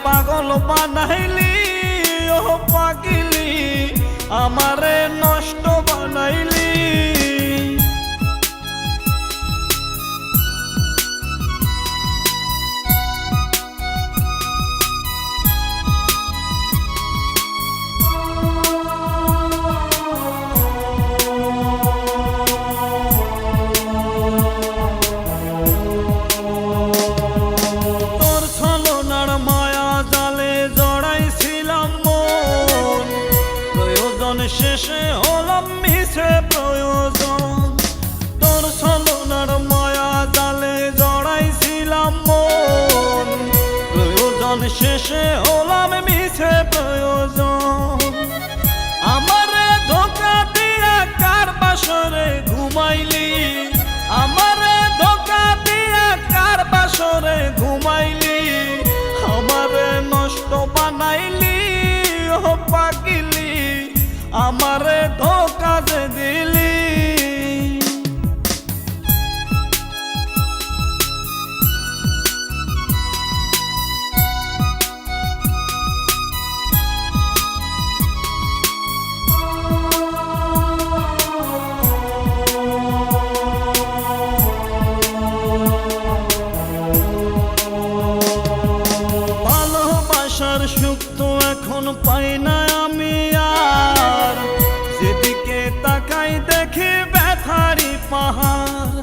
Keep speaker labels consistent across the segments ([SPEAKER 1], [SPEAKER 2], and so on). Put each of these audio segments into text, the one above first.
[SPEAKER 1] পাগল বানাইলি ও পাগিলি, আমারে নষ্ট বানাইলি। শেষে হলাম মিছে প্রয়োজন, তোর ছলনার মায়া জালে জড়াইছিলাম মন। প্রয়োজন শেষে হলাম মিছে প্রয়োজন। আমারে ধোঁকা দিয়া কার বাসরে ঘুমাইলি, আমারে ধোঁকা দিয়া কার বাসরে ঘুমাইলি, আমারে নষ্ট বানাইলি ও পাগিলি, আমারে ধোঁকা যে দিলি। ভালোবাসার সুখ তো এখন পাই না আমি আর, যেদিকে তাকাই দেখি ব্যথারি পাহাড়।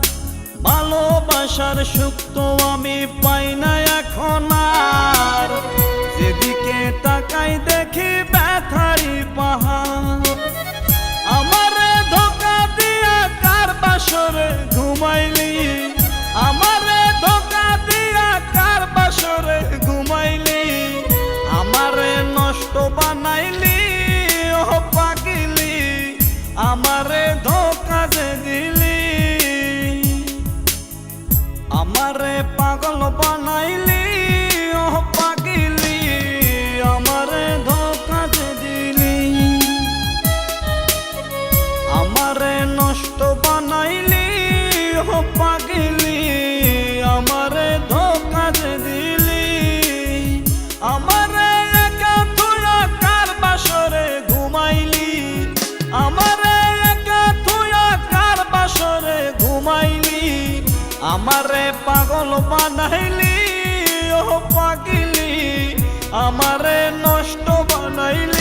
[SPEAKER 1] ভালোবাসার সুখ তো আমি পাই না এখন আর, যেদিকে তাকাই দেখি ব্যথারি পাহাড়। আমারে ধোঁকা দিয়া কার বাসরে ঘুমাইলি, আমারে ধোঁকা দিয়া কার বাসরে ঘুমাইলি, আমারে নষ্ট বানাইলি ও পাগিলি, আমারে ধোঁকা যে দিলি। আমারে পাগল বানাইলি ও পাগিলি, আমারে ধোঁকা যে দিলি। আমারে নষ্ট বানাইলি ও পাগিলি, আমারে ধোঁকা যে দিলি। আমারে একা থুয়া কার বাসরে ঘুমাইলি, আমারে একা থুয়া কার বাসরে ঘুমাইলি, আমারে পাগল বানাইলি ও পাগিলি, আমারে নষ্ট বানাইলি।